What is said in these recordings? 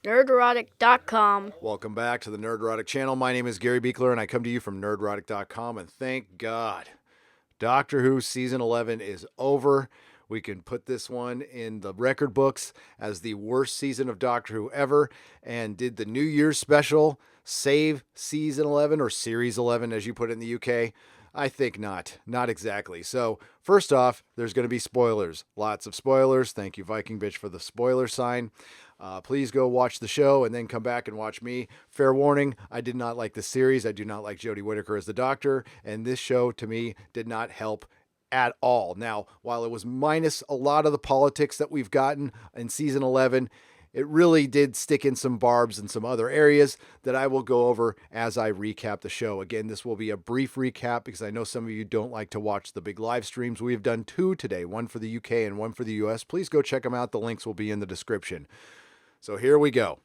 nerderotic.com. Welcome back to the Nerderotic channel. My name is Gary Beekler, and I come to you from nerderotic.com, and thank God, Doctor Who Season 11 is over. We can put this one in the record books as the worst season of Doctor Who ever. And did the New Year's special save Season 11 or Series 11, as you put it in the UK? I think not. Not exactly. So, first off, there's going to be spoilers. Lots of spoilers. Thank you, Viking Bitch, for the spoiler sign. Please go watch the show and then come back and watch me. Fair warning, I did not like the series. I do not like Jodie Whittaker as the Doctor. And this show, to me, did not help at all. Now, while it was minus a lot of the politics that we've gotten in Season 11, it really did stick in some barbs in some other areas that I will go over as I recap the show. Again, this will be a brief recap because I know some of you don't like to watch the big live streams. We've done two today, one for the UK and one for the US. Please go check them out. The links will be in the description. So here we go.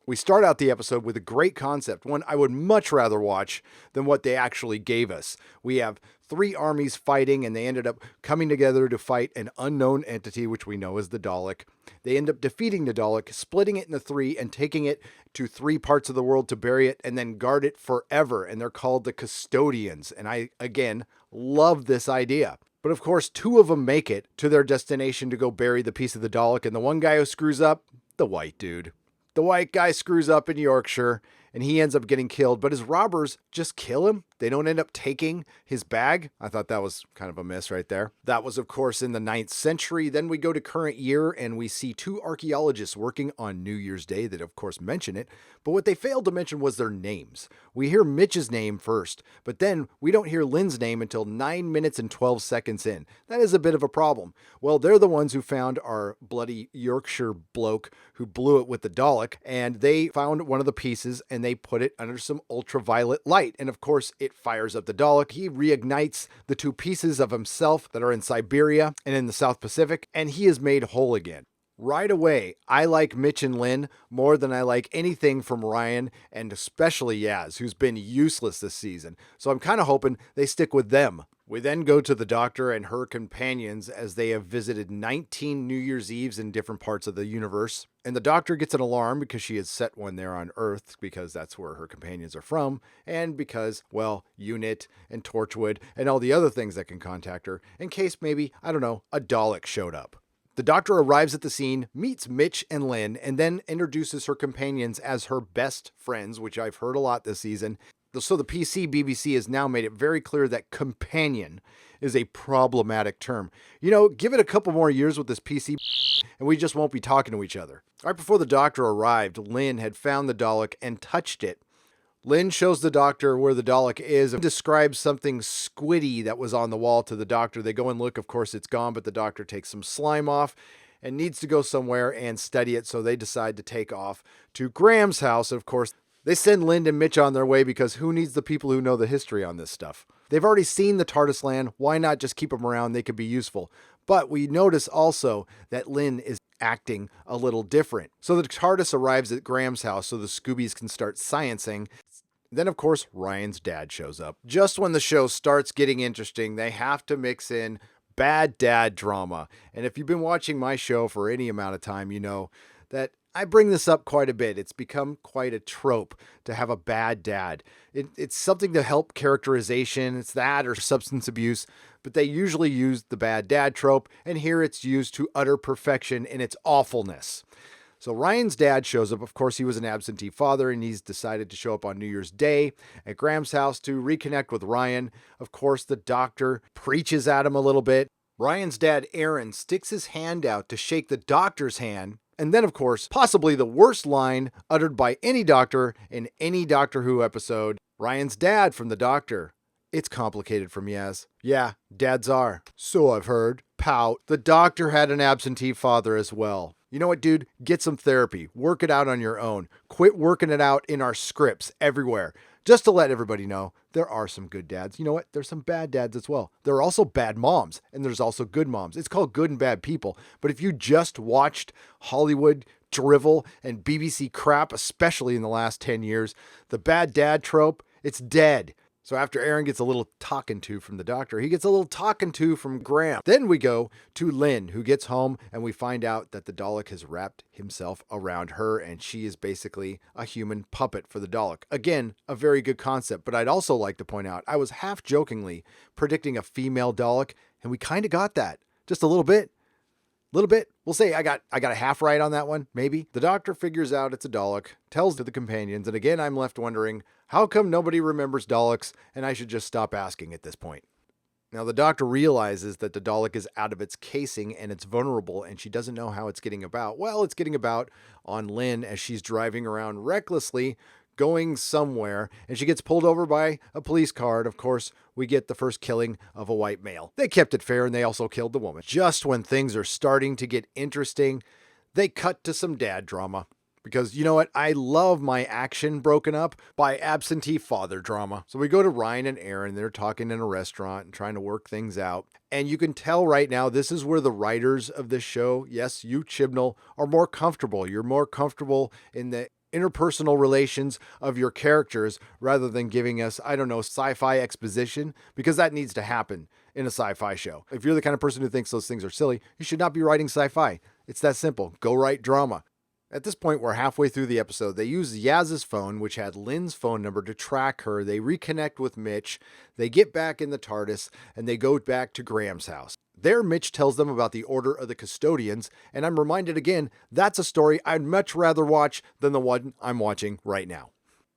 We start out the episode with a great concept, one I would much rather watch than what they actually gave us. We have three armies fighting, and they ended up coming together to fight an unknown entity, which we know is the Dalek. They end up defeating the Dalek, splitting it into three, and taking it to three parts of the world to bury it and then guard it forever. And they're called the Custodians. And I, again, love this idea. But of course, two of them make it to their destination to go bury the piece of the Dalek. And the one guy who screws up, the white dude. The white guy screws up in Yorkshire and he ends up getting killed, but his robbers just kill him. They don't end up taking his bag. I thought that was kind of a miss right there. That was, of course, in the 9th century. Then we go to current year and we see two archaeologists working on New Year's Day that, of course, mention it. But what they failed to mention was their names. We hear Mitch's name first, but then we don't hear Lynn's name until 9 minutes and 12 seconds in. That is a bit of a problem. Well, they're the ones who found our bloody Yorkshire bloke who blew it with the Dalek, and they found one of the pieces and they put it under some ultraviolet light. And of course, it fires up the Dalek. He reignites the two pieces of himself that are in Siberia and in the South Pacific, and he is made whole again. Right away, I like Mitch and Lynn more than I like anything from Ryan, and especially Yaz, who's been useless this season. So I'm kind of hoping they stick with them. We then go to the Doctor and her companions as they have visited 19 New Year's Eves in different parts of the universe. And the Doctor gets an alarm because she has set one there on Earth because that's where her companions are from. And because, well, UNIT and Torchwood and all the other things that can contact her in case maybe, I don't know, a Dalek showed up. The Doctor arrives at the scene, meets Mitch and Lynn, and then introduces her companions as her best friends, which I've heard a lot this season. So the BBC has now made it very clear that companion is a problematic term. You know, give it a couple more years with this PC and we just won't be talking to each other. Right before the Doctor arrived, Lynn had found the Dalek and touched it. Lynn shows the Doctor where the Dalek is and describes something squiddy that was on the wall to the Doctor. They go and look, of course it's gone, but the Doctor takes some slime off and needs to go somewhere and study it, so they decide to take off to Graham's house. Of course, they send Lynn and Mitch on their way because who needs the people who know the history on this stuff? They've already seen the TARDIS land. Why not just keep them around? They could be useful. But we notice also that Lynn is acting a little different. So the TARDIS arrives at Graham's house so the Scoobies can start sciencing. Then, of course, Ryan's dad shows up. Just when the show starts getting interesting, they have to mix in bad dad drama. And if you've been watching my show for any amount of time, you know that I bring this up quite a bit. It's become quite a trope to have a bad dad. It's something to help characterization. It's that or substance abuse, but they usually use the bad dad trope, and here it's used to utter perfection in its awfulness. So Ryan's dad shows up. Of course, he was an absentee father, and he's decided to show up on New Year's Day at Graham's house to reconnect with Ryan. Of course, the Doctor preaches at him a little bit. Ryan's dad, Aaron, sticks his hand out to shake the Doctor's hand. And then, of course, possibly the worst line uttered by any Doctor in any Doctor Who episode, Ryan's dad from the Doctor. It's complicated from Yaz. Yeah, dads are. So I've heard. Pout. The Doctor had an absentee father as well. You know what, dude? Get some therapy. Work it out on your own. Quit working it out in our scripts everywhere. Just to let everybody know, there are some good dads. You know what? There's some bad dads as well. There are also bad moms, and there's also good moms. It's called Good and Bad People. But if you just watched Hollywood drivel and BBC crap, especially in the last 10 years, the bad dad trope, it's dead. So after Aaron gets a little talking to from the doctor, he gets a little talking to from Graham. Then we go to Lynn, who gets home, and we find out that the Dalek has wrapped himself around her, and she is basically a human puppet for the Dalek. Again, a very good concept, but I'd also like to point out, I was half jokingly predicting a female Dalek, and we kind of got that. Just a little bit. We'll say I got a half right on that one, maybe. The doctor figures out it's a Dalek, tells the companions, and again I'm left wondering, how come nobody remembers Daleks, and I should just stop asking at this point? Now the doctor realizes that the Dalek is out of its casing and it's vulnerable, and she doesn't know how it's getting about. Well, it's getting about on Lynn as she's driving around recklessly, going somewhere, and she gets pulled over by a police car. And of course, we get the first killing of a white male. They kept it fair, and they also killed the woman. Just when things are starting to get interesting, they cut to some dad drama. Because you know what? I love my action broken up by absentee father drama. So we go to Ryan and Aaron. They're talking in a restaurant and trying to work things out. And you can tell right now, this is where the writers of this show, yes, you Chibnall, are more comfortable. You're more comfortable in the interpersonal relations of your characters rather than giving us, I don't know, sci-fi exposition, because that needs to happen in a sci-fi show. If you're the kind of person who thinks those things are silly, you should not be writing sci-fi. It's that simple. Go write drama. At this point, we're halfway through the episode. They use Yaz's phone, which had Lynn's phone number, to track her. They reconnect with Mitch. They get back in the TARDIS, and they go back to Graham's house. There, Mitch tells them about the Order of the Custodians, and I'm reminded again, that's a story I'd much rather watch than the one I'm watching right now.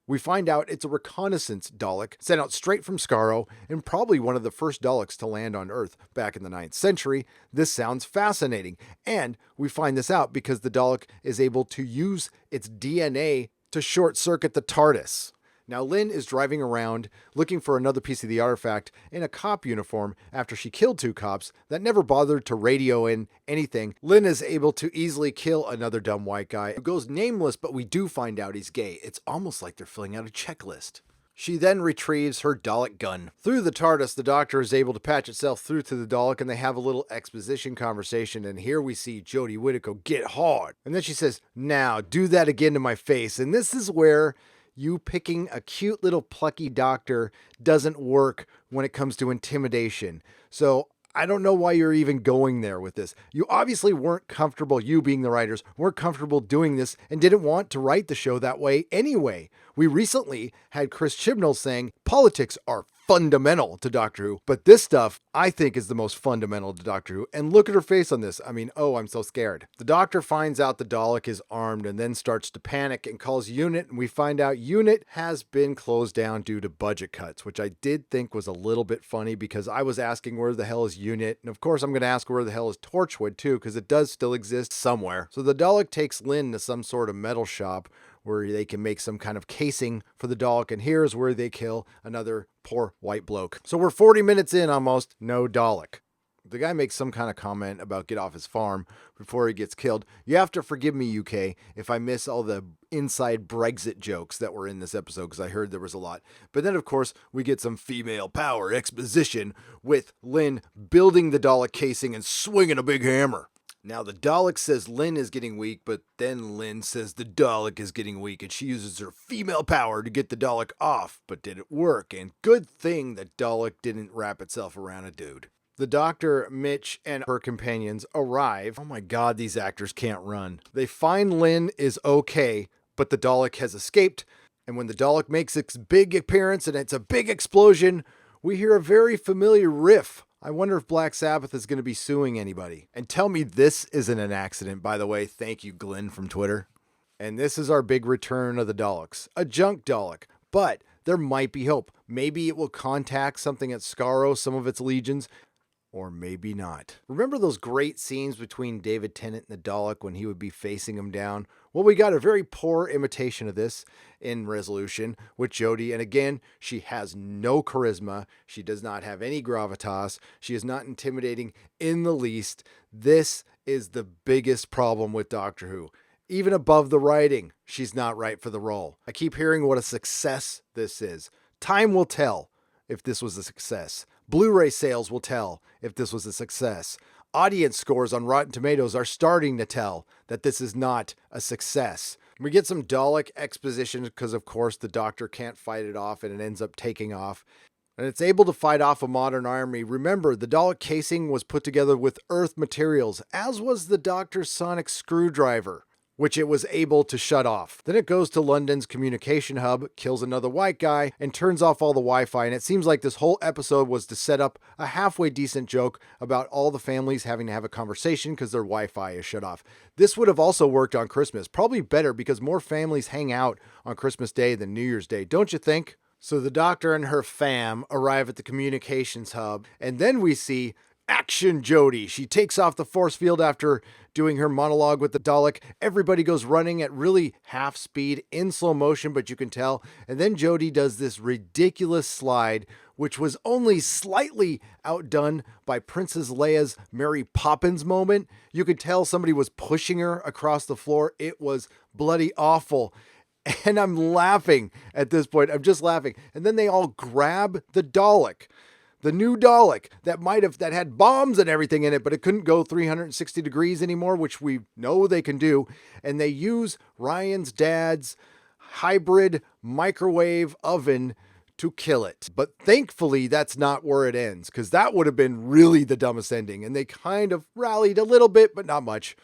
We find out it's a reconnaissance Dalek sent out straight from Skaro, and probably one of the first Daleks to land on Earth back in the 9th century. This sounds fascinating, and we find this out because the Dalek is able to use its DNA to short-circuit the TARDIS. Now, Lynn is driving around looking for another piece of the artifact in a cop uniform after she killed 2 cops that never bothered to radio in anything. Lynn is able to easily kill another dumb white guy who goes nameless, but we do find out he's gay. It's almost like they're filling out a checklist. She then retrieves her Dalek gun. Through the TARDIS, the Doctor is able to patch itself through to the Dalek, and they have a little exposition conversation, and here we see Jodie Whittaker get hard. And then she says, "Now, do that again to my face." And this is where you picking a cute little plucky doctor doesn't work when it comes to intimidation. So I don't know why you're even going there with this. You obviously weren't comfortable, you being the writers, weren't comfortable doing this and didn't want to write the show that way anyway. We recently had Chris Chibnall saying politics are fundamental to Doctor Who, but this stuff I think is the most fundamental to Doctor Who. And look at her face on this. I mean, oh, I'm so scared. The Doctor finds out the Dalek is armed and then starts to panic and calls Unit, and we find out Unit has been closed down due to budget cuts, which I did think was a little bit funny because I was asking where the hell is Unit, and of course I'm going to ask where the hell is Torchwood too, because it does still exist somewhere. So the Dalek takes Lynn to some sort of metal shop where they can make some kind of casing for the Dalek, and here's where they kill another poor white bloke. So we're 40 minutes in almost, no Dalek. The guy makes some kind of comment about get off his farm before he gets killed. You have to forgive me, UK, if I miss all the inside Brexit jokes that were in this episode, because I heard there was a lot. But then, of course, we get some female power exposition with Lynn building the Dalek casing and swinging a big hammer. Now, the Dalek says Lynn is getting weak, but then Lynn says the Dalek is getting weak, and she uses her female power to get the Dalek off. But did it work? And good thing that Dalek didn't wrap itself around a dude. The Doctor, Mitch, and her companions arrive. Oh my god, these actors can't run. They find Lynn is okay, but the Dalek has escaped. And when the Dalek makes its big appearance and it's a big explosion, we hear a very familiar riff. I wonder if Black Sabbath is going to be suing anybody. And tell me this isn't an accident, by the way. Thank you, Glenn from Twitter. And this is our big return of the Daleks. A junk Dalek. But there might be hope. Maybe it will contact something at Skaro, some of its legions. Or maybe not. Remember those great scenes between David Tennant and the Dalek when he would be facing him down? Well, we got a very poor imitation of this in Resolution with Jodie. And again, she has no charisma. She does not have any gravitas. She is not intimidating in the least. This is the biggest problem with Doctor Who. Even above the writing, she's not right for the role. I keep hearing what a success this is. Time will tell if this was a success. Blu-ray sales will tell if this was a success. Audience scores on Rotten Tomatoes are starting to tell that this is not a success. We get some Dalek exposition because, of course, the Doctor can't fight it off and it ends up taking off. And it's able to fight off a modern army. Remember, the Dalek casing was put together with Earth materials, as was the Doctor's sonic screwdriver, which it was able to shut off. Then it goes to London's communication hub, kills another white guy, and turns off all the Wi-Fi. And it seems like this whole episode was to set up a halfway decent joke about all the families having to have a conversation because their Wi-Fi is shut off. This would have also worked on Christmas. Probably better because more families hang out on Christmas Day than New Year's Day, don't you think? So the Doctor and her fam arrive at the communications hub, and then we see Action Jodie. She takes off the force field after doing her monologue with the Dalek. Everybody goes running at really half speed in slow motion, but you can tell. And then Jodie does this ridiculous slide, which was only slightly outdone by Princess Leia's Mary Poppins moment. You could tell somebody was pushing her across the floor. It was bloody awful. And I'm laughing at this point. I'm just laughing. And then they all grab the Dalek. The new Dalek that had bombs and everything in it, but it couldn't go 360 degrees anymore, which we know they can do. And they use Ryan's dad's hybrid microwave oven to kill it. But thankfully, that's not where it ends, because that would have been really the dumbest ending. And they kind of rallied a little bit, but not much.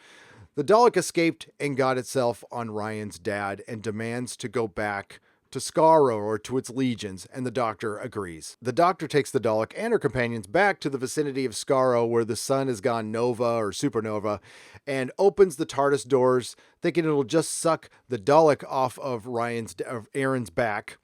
The Dalek escaped and got itself on Ryan's dad and demands to go back to Skaro or to its legions, and the Doctor agrees. The Doctor takes the Dalek and her companions back to the vicinity of Skaro where the sun has gone nova or supernova and opens the TARDIS doors, thinking it'll just suck the Dalek off of Aaron's back.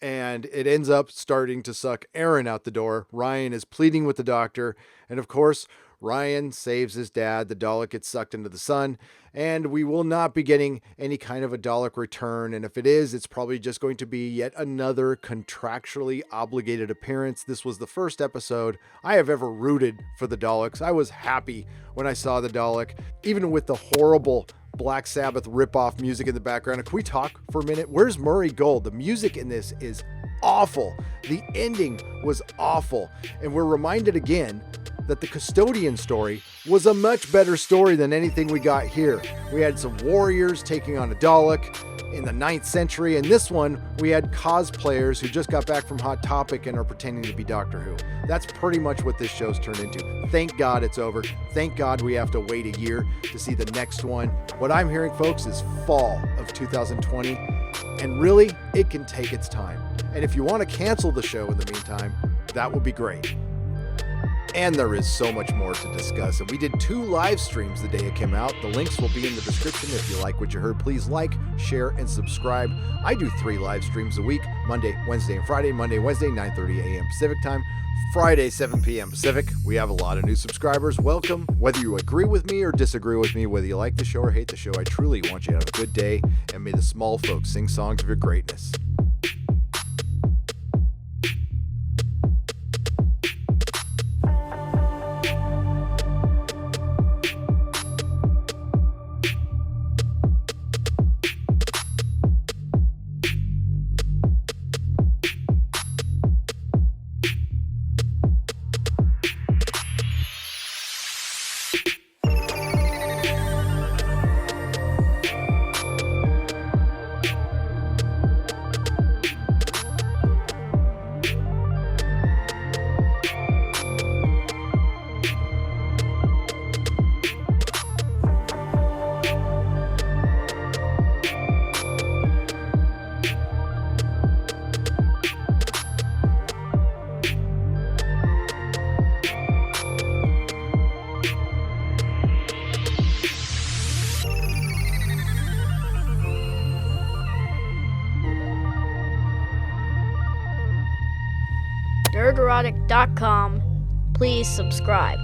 And it ends up starting to suck Aaron out the door. Ryan is pleading with the Doctor, and of course, Ryan saves his dad, the Dalek gets sucked into the sun, and we will not be getting any kind of a Dalek return, and if it is, it's probably just going to be yet another contractually obligated appearance. This was the first episode I have ever rooted for the Daleks. I was happy when I saw the Dalek, even with the horrible Black Sabbath ripoff music in the background. Can we talk for a minute? Where's Murray Gold? The music in this is awful. The ending was awful, and we're reminded again that the Custodian story was a much better story than anything we got here. We had some warriors taking on a Dalek in the 9th century, and this one we had cosplayers who just got back from Hot Topic and are pretending to be Doctor Who. That's pretty much what this show's turned into. Thank God it's over. Thank God we have to wait a year to see the next one. What I'm hearing, folks, is fall of 2020, and really, it can take its time. And if you want to cancel the show in the meantime, that would be great. And there is so much more to discuss. And we did 2 live streams the day it came out. The links will be in the description. If you like what you heard, please like, share, and subscribe. I do 3 live streams a week, Monday, Wednesday, and Friday. Monday, Wednesday, 9:30 a.m. Pacific time. Friday, 7 p.m. Pacific. We have a lot of new subscribers. Welcome. Whether you agree with me or disagree with me, whether you like the show or hate the show, I truly want you to have a good day, and may the small folks sing songs of your greatness. Nerderotic.com. Please subscribe.